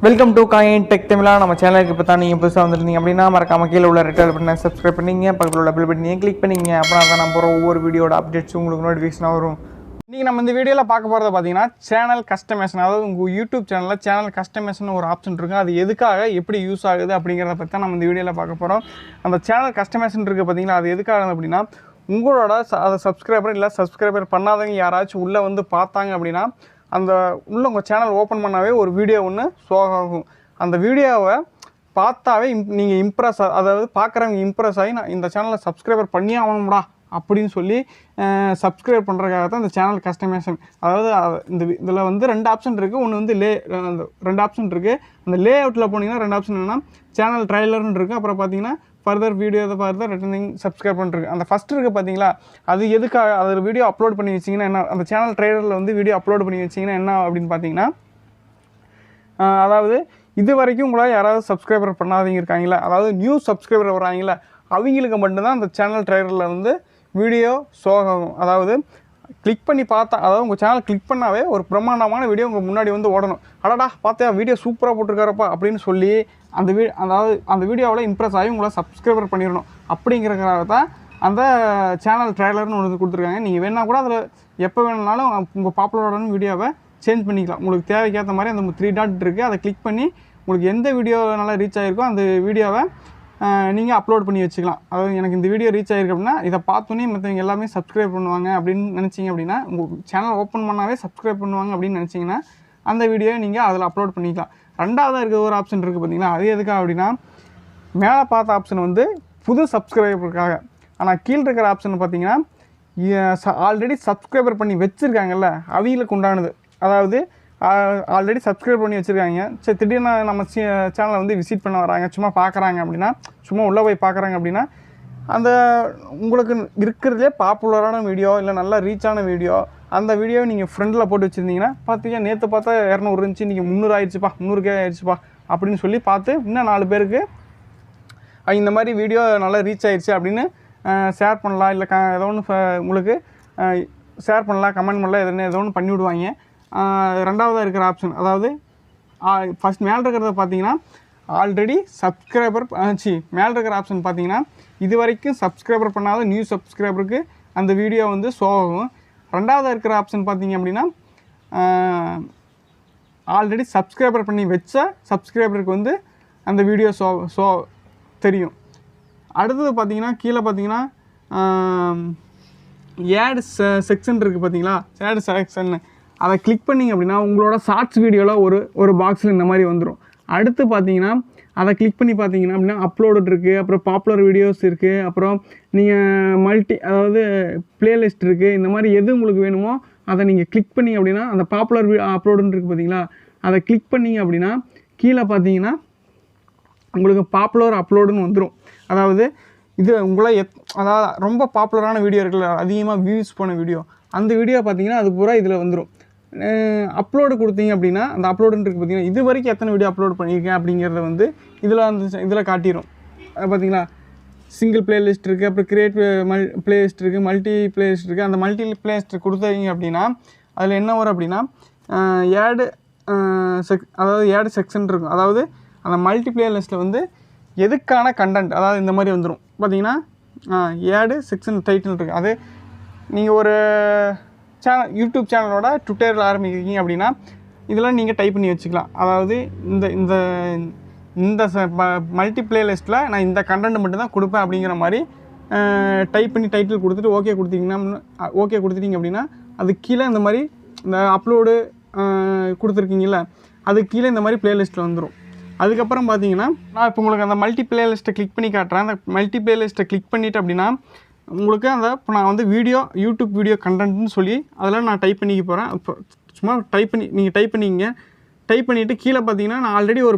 Welcome to coin tech தமிழா. நம்ம சேனலுக்கு இப்போ தான் நீங்கள் புதுசாக வந்துருந்தீங்க அப்படின்னா மறக்காம கீழே உள்ள ரெட் கலர் பட்டனை சப்ஸ்கிரைப் பண்ணிங்க, பக்கத்தில் உள்ள பெல் பட்டனையும் கிளிக் பண்ணிங்க. அப்புறம் தான் நம்ம போகிற ஒவ்வொரு வீடியோட அப்டேட்ஸ் உங்களுக்கு நோட்டிஃபிகேஷனாக வரும். இன்றைக்கி நம்ம இந்த வீடியோவில் பார்க்க போகிறத பார்த்தீங்கன்னா சேனல் கஸ்டமைசேஷன். அதாவது உங்கள் யூடியூப் சேனலில் சேனல் கஸ்டமைசேஷன் ஒரு ஆப்ஷன் இருக்குது. அது எதுக்காக எப்படி யூஸ் ஆகுது அப்படிங்கிறத பற்றி தான் நம்ம இந்த வீடியோவில் பார்க்க போகிறோம். அந்த சேனல் கஸ்டமைசேஷன் இருக்குது பார்த்தீங்கன்னா, அது எதுக்காக அப்படின்னா உங்களோட அதை சப்ஸ்கிரைபர் இல்லை சப்ஸ்கிரைபர் பண்ணாதவங்க யாராச்சும் உள்ளே வந்து பார்த்தாங்க அப்படின்னா அந்த உள்ள உங்கள் சேனல் ஓப்பன் பண்ணாவே ஒரு வீடியோ ஒன்று ஷோ ஆகும். அந்த வீடியோவை பார்த்தாவே நீங்கள் இம்ப்ரெஸ், அதாவது பார்க்குறவங்க இம்ப்ரெஸ் ஆகி நான் இந்த சேனலில் சப்ஸ்கிரைபர் பண்ணி ஆகணும்டா அப்படின்னு சொல்லி சப்ஸ்கிரைப் பண்ணுறதுக்காக தான் இந்த சேனல் கஸ்டமைசேஷன். அதாவது இதில் வந்து 2 ஆப்ஷன் இருக்குது. ஒன்று வந்து அந்த 2 ஆப்ஷன் இருக்குது. அந்த லே அவுட்டில் போனீங்கன்னா 2 ஆப்ஷன் என்னென்னா சேனல் ட்ரைலர்னு இருக்குது. அப்புறம் பார்த்தீங்கன்னா further video further returning subscribe பண்ணுறது. அந்த ஃபஸ்ட்டு இருக்குது பார்த்தீங்களா, அது எதுக்காக அதில் வீடியோ அப்லோட் பண்ணி வச்சிங்கன்னா என்ன, அந்த சேனல் ட்ரைலரில் வந்து வீடியோ அப்லோட் பண்ணி வச்சிங்கன்னா என்ன அப்படின்னு பார்த்தீங்கன்னா, அதாவது இது வரைக்கும் உங்களால் யாராவது சப்ஸ்கிரைபர் பண்ணாதவங்க இருக்காங்களா, அதாவது நியூ சப்ஸ்கிரைபர் வராங்களா, அவங்களுக்கு மட்டும்தான் அந்த சேனல் ட்ரைலரில் வந்து வீடியோ ஷோ ஆகும். அதாவது கிளிக் பண்ணி பார்த்தா, அதாவது உங்கள் சேனல் கிளிக் பண்ணாவே ஒரு பிரம்மாண்டமான வீடியோ உங்கள் முன்னாடி வந்து ஓடணும். அடடா பார்த்தியா வீடியோ சூப்பராக போட்டிருக்காரப்பா அப்படின்னு சொல்லி அதாவது அந்த வீடியோவில் இம்ப்ரெஸ் ஆகி உங்களை சப்ஸ்கிரைபர் பண்ணிடணும். அப்படிங்கிறதுக்காக தான் அந்த சேனல் ட்ரைலர்னு ஒன்று கொடுத்துருக்காங்க. நீங்கள் வேணால் கூட அதில் எப்போ வேணுனாலும் உங்கள் பாப்புலரான வீடியோவை சேஞ்ச் பண்ணிக்கலாம். உங்களுக்கு தேவைக்கேற்ற மாதிரி அந்த 3 டாட் இருக்குது. அதை கிளிக் பண்ணி உங்களுக்கு எந்த வீடியோ நல்லா ரீச் ஆகிருக்கோ அந்த வீடியோவை நீங்கள் அப்லோட் பண்ணி வச்சுக்கலாம். அதாவது எனக்கு இந்த வீடியோ ரீச் ஆகிருக்கு அப்படின்னா இதை பார்த்தோன்னே மற்றவங்க எல்லாமே சப்ஸ்கிரைப் பண்ணுவாங்க அப்படின்னு நினச்சிங்க அப்படின்னா, உங்கள் சேனல் ஓப்பன் பண்ணாவே சப்ஸ்கிரைப் பண்ணுவாங்க அப்படின்னு நினச்சிங்கன்னா அந்த வீடியோவை நீங்கள் அதில் அப்லோட் பண்ணிக்கலாம். 2ஆவதாக இருக்கிற ஒரு ஆப்ஷன் இருக்குது பார்த்தீங்களா, அது எதுக்காக அப்படின்னா மேலே பார்த்த ஆப்ஷன் வந்து புது சப்ஸ்கிரைபருக்காக. ஆனால் கீழே இருக்கிற ஆப்ஷன் பார்த்தீங்கன்னா ஆல்ரெடி சப்ஸ்கிரைபர் பண்ணி வச்சுருக்காங்கல்ல அவங்களுக்கு உண்டானது. அதாவது ஆல்ரெடி சப்ஸ்கிரைப் பண்ணி வச்சுருக்காங்க, சரி திடீர்னு நம்ம சேனலை வந்து விசிட் பண்ண வராங்க, சும்மா பார்க்குறாங்க அப்படின்னா, சும்மா உள்ளே போய் பார்க்குறாங்க அப்படின்னா, அந்த உங்களுக்கு இருக்கிறதுலே பாப்புலரான வீடியோ இல்லை நல்லா ரீச்சான வீடியோ, அந்த வீடியோவை நீங்கள் ஃப்ரெண்டில் போட்டு வச்சுருந்தீங்கன்னா பார்த்தீங்கன்னா நேற்று பார்த்தா 200 இருந்துச்சு, நீங்கள் 300 ஆயிடுச்சுப்பா, 300K ஆயிடுச்சுப்பா அப்படின்னு சொல்லி பார்த்து இன்னும் 4 பேருக்கு இந்த மாதிரி வீடியோ நல்லா ரீச் ஆயிடுச்சு அப்படின்னு ஷேர் பண்ணலாம். இல்லை ஏதோ ஒன்று உங்களுக்கு ஷேர் பண்ணலாம், கமெண்ட் பண்ணலாம், ஏதோ ஒன்று பண்ணிவிடுவாங்க. 2ஆவதாக இருக்கிற ஆப்ஷன், அதாவது ஃபஸ்ட் மேலே இருக்கிறத பார்த்தீங்கன்னா ஆல்ரெடி சப்ஸ்கிரைபர் மேலே இருக்கிற ஆப்ஷன் பார்த்தீங்கன்னா இது வரைக்கும் சப்ஸ்கிரைபர் பண்ணாத நியூ சப்ஸ்கிரைபருக்கு அந்த வீடியோ வந்து ஷோ ஆகும். 2ஆவதாக இருக்கிற ஆப்ஷன் பார்த்தீங்க அப்படின்னா ஆல்ரெடி சப்ஸ்கிரைபர் பண்ணி வச்ச சப்ஸ்கிரைபருக்கு வந்து அந்த வீடியோ ஷோ தெரியும். அடுத்தது பார்த்தீங்கன்னா கீழே பார்த்தீங்கன்னா ஆட் செக்ஷன் இருக்குது பார்த்தீங்களா, ஆட் செக்ஷன் அதை கிளிக் பண்ணிங்க அப்படின்னா உங்களோட ஷார்ட்ஸ் வீடியோவில் ஒரு பாக்ஸில் இந்த மாதிரி வந்துடும். அடுத்து பார்த்தீங்கன்னா அதை கிளிக் பண்ணி பார்த்தீங்கன்னா அப்படின்னா அப்லோடு இருக்குது, அப்புறம் பாப்புலர் வீடியோஸ் இருக்குது, அப்புறம் நீங்கள் அதாவது ப்ளேலிஸ்ட் இருக்குது. இந்த மாதிரி எது உங்களுக்கு வேணுமோ அதை நீங்கள் கிளிக் பண்ணிங்க அப்படின்னா அந்த பாப்புலர் அப்லோடுன்னு இருக்குது பார்த்தீங்களா, அதை கிளிக் பண்ணிங்க அப்படின்னா கீழே பார்த்தீங்கன்னா உங்களுக்கு பாப்புலர் அப்லோடுன்னு வந்துடும். அதாவது இது உங்களை அதாவது ரொம்ப பாப்புலரான வீடியோ இருக்குல்ல, அதிகமாக வியூஸ் போன வீடியோ, அந்த வீடியோ பார்த்தீங்கன்னா அது பூரா இதில் வந்துடும். அப்லோடு கொடுத்தீங்க அப்படின்னா அந்த அப்லோடுன்னு இருக்குது பார்த்தீங்கன்னா இது வரைக்கும் எத்தனை வீடியோ அப்லோட் பண்ணியிருக்கேன் அப்படிங்கிறத வந்து இதில் காட்டிடும். பார்த்தீங்களா, சிங்கிள் பிளேலிஸ்ட் இருக்குது, அப்புறம் கிரியேட் பிளேலிஸ்ட் இருக்குது, மல்டி பிளேலிஸ்ட் இருக்குது. அந்த மல்டி பிளேலிஸ்ட் கொடுத்தீங்க அப்படின்னா அதில் என்ன வரும் அப்படின்னா அதாவது ஆட் செக்ஷன் இருக்கும். அதாவது அந்த மல்டி பிளேலிஸ்ட்டில் வந்து எதுக்கான கண்டென்ட், அதாவது இந்த மாதிரி வந்துடும் பார்த்தீங்கன்னா ஆட் செக்ஷன் டைட்டில் இருக்குது. அது நீங்கள் ஒரு யூடியூப் சேனலோட ட்விட்டரில் ஆரம்பிக்கிறீங்க அப்படின்னா இதெல்லாம் நீங்கள் டைப் பண்ணி வச்சுக்கலாம். அதாவது இந்த மல்டி பிளேலிஸ்ட்டில் நான் இந்த கண்டென்ட் மட்டும்தான் கொடுப்பேன் அப்படிங்கிற மாதிரி டைப் பண்ணி டைட்டில் கொடுத்துட்டு ஓகே கொடுத்துட்டீங்க அப்படின்னா அது கீழே இந்த மாதிரி இந்த அப்லோடு கொடுத்துருக்கீங்கள அது கீழே இந்த மாதிரி பிளேலிஸ்ட்டில் வந்துடும். அதுக்கப்புறம் பார்த்தீங்கன்னா நான் இப்போ உங்களுக்கு அந்த மல்டி பிளேலிஸ்ட்டை கிளிக் பண்ணி காட்டுறேன். அந்த மல்டி பிளேலிஸ்ட்டை கிளிக் பண்ணிவிட்டு அப்படின்னா உங்களுக்கு இப்போ நான் வந்து யூடியூப் வீடியோ கண்டென்ட்னு சொல்லி அதெல்லாம் நான் டைப் பண்ணிக்க போகிறேன். இப்போ சும்மா நீங்கள் டைப் பண்ணிவிட்டு கீழே பார்த்தீங்கன்னா நான் ஆல்ரெடி ஒரு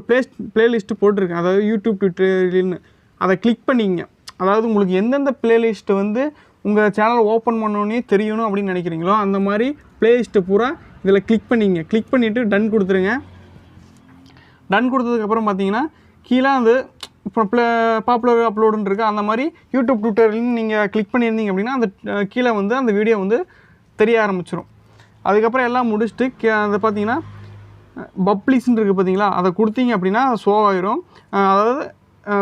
பிளேலிஸ்ட்டு போட்டிருக்கேன், அதாவது யூடியூப் ட்யூட்டோரியல்னு. அதை கிளிக் பண்ணிங்க. அதாவது உங்களுக்கு எந்தெந்த பிளேலிஸ்ட்டு வந்து உங்கள் சேனல் ஓப்பன் பண்ணோன்னே தெரியணும் அப்படின்னு நினைக்கிறீங்களோ அந்த மாதிரி பிளேலிஸ்ட்டு பூரா இதில் கிளிக் பண்ணிவிட்டு டன் கொடுத்துருங்க. டன் கொடுத்ததுக்கப்புறம் பார்த்தீங்கன்னா கீழே அது இப்போ பாப்புலர் அப்லோடுன்னு இருக்குது. அந்த மாதிரி யூடியூப் ட்யூட்டோரியல்னு நீங்கள் கிளிக் பண்ணியிருந்தீங்க அப்படின்னா அந்த கீழே வந்து அந்த வீடியோ வந்து தெரிய ஆரம்பிச்சிடும். அதுக்கப்புறம் எல்லாம் முடிச்சுட்டு அதை பார்த்தீங்கன்னா பப்ளிஸ்ன்னு இருக்குது பார்த்தீங்களா, அதை கொடுத்தீங்க அப்படின்னா ஷோ ஆயிரும். அதாவது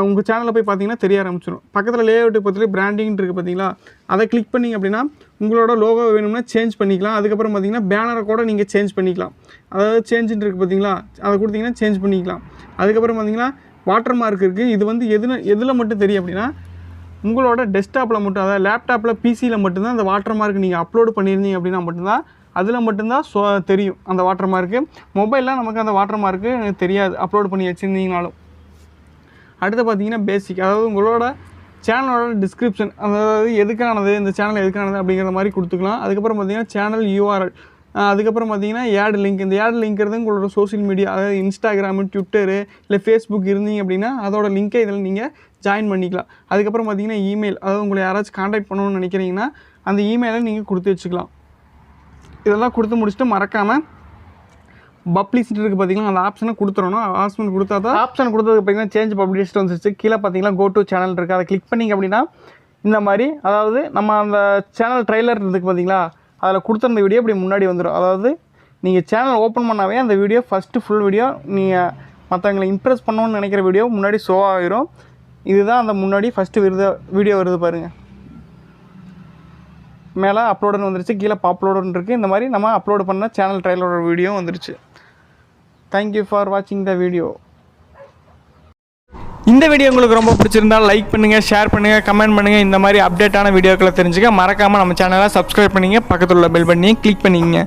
உங்கள் சேனலில் போய் பார்த்தீங்கன்னா தெரிய ஆரம்பிச்சிடும். பக்கத்தில் லேஅவுட்டு பக்கத்தில் பிராண்டிங் இருக்குது பார்த்தீங்களா, அதை கிளிக் பண்ணிங்க அப்படின்னா உங்களோட லோகோ வேணும்னா சேஞ்ச் பண்ணிக்கலாம். அதுக்கப்புறம் பார்த்தீங்கன்னா பேனரை கூட நீங்கள் சேஞ்ச் பண்ணிக்கலாம். அதாவது சேஞ்சுன்னு இருக்குது பார்த்தீங்களா, அதை கொடுத்தீங்கன்னா சேஞ்ச் பண்ணிக்கலாம். அதுக்கப்புறம் பார்த்தீங்கன்னா வாட்டர் மார்க் இருக்குது. இது வந்து எதில் மட்டும் தெரியும் அப்படின்னா உங்களோட டெஸ்க்டாப்பில் மட்டும், அதாவது லேப்டாப்பில் பிசியில் மட்டும்தான் அந்த வாட்டர் மார்க் நீங்கள் அப்லோடு பண்ணியிருந்தீங்க அப்படின்னா மட்டும்தான் அதில் மட்டும்தான் தெரியும் அந்த வாட்டர் மார்க்கு. மொபைலில் நமக்கு அந்த வாட்டர் மார்க்கு தெரியாது அப்லோட் பண்ணி வச்சுருந்தீங்கனாலும். அடுத்து பார்த்தீங்கன்னா பேசிக், அதாவது உங்களோட சேனலோட டிஸ்கிரிப்ஷன், அதாவது எதுக்கானது, இந்த சேனல் எதுக்கானது அப்படிங்கிற மாதிரி கொடுத்துக்கலாம். அதுக்கப்புறம் பார்த்தீங்கன்னா சேனல் யூஆர்எல், அதுக்கப்புறம் பார்த்தீங்கன்னா ஆட் லிங்க். இந்த ஆட் லிங்க்கிறது உங்களோட சோஷியல் மீடியா, அதாவது இன்ஸ்டாகிராமு, ட்விட்டரு, இல்லை ஃபேஸ்புக் இருந்தீங்க அப்படின்னா அதோட லிங்க்கை இதில் நீங்கள் ஜாயின் பண்ணிக்கலாம். அதுக்கப்புறம் பார்த்தீங்கன்னா இமெயில், அதாவது உங்களை யாராச்சும் காண்டாக்ட் பண்ணணும்னு நினைக்கிறீங்கன்னா அந்த இமெயிலை நீங்கள் கொடுத்து வச்சுக்கலாம். இதெல்லாம் கொடுத்து முடிச்சுட்டு மறக்காமல் பப்ளிசிட்டி இருக்குது பார்த்தீங்கன்னா அந்த ஆப்ஷனை கொடுத்துடணும். ஆப்ஷன் கொடுத்தா தான், ஆப்ஷன் கொடுத்ததுக்கு பார்த்தீங்கன்னா சேஞ்ச் பப்ளிசிட்டி வந்துருச்சு. கீழே பார்த்தீங்கன்னா கோ டு சேனல் இருக்குது, அதை கிளிக் பண்ணிங்க அப்படின்னா இந்த மாதிரி, அதாவது நம்ம அந்த சேனல் ட்ரெய்லர் இருக்குது பார்த்தீங்களா, அதில் கொடுத்துருந்த வீடியோ இப்படி முன்னாடி வந்துடும். அதாவது நீங்கள் சேனல் ஓப்பன் பண்ணாவே அந்த வீடியோ ஃபஸ்ட்டு ஃபுல் வீடியோ நீங்கள் மற்றவங்களை இம்ப்ரெஸ் பண்ணணும்னு நினைக்கிற வீடியோ முன்னாடி ஷோ ஆகிரும். இதுதான் அந்த முன்னாடி ஃபஸ்ட்டு வீடியோ வருது பாருங்கள். மேலே அப்லோடுன்னு வந்துருச்சு, கீழே அப்லோடுன்னு இருக்குது. இந்த மாதிரி நம்ம அப்லோடு பண்ண சேனல் ட்ரெய்லரோட வீடியோ வந்துருச்சு. தேங்க்யூ ஃபார் வாட்சிங் த வீடியோ. இந்த வீடியோ உங்களுக்கு ரொம்ப பிடிச்சிருந்தால் லைக் பண்ணுங்கள், ஷேர் பண்ணுங்கள், கமெண்ட் பண்ணுங்கள். இந்த மாதிரி அப்டேட்டான வீடியோக்களை தெரிஞ்சுக்க மறக்காமல் நம்ம சேனலை சப்ஸ்கிரைப் பண்ணிங்க, பக்கத்தில் உள்ள பெல் பண்ணி கிளிக் பண்ணிங்க.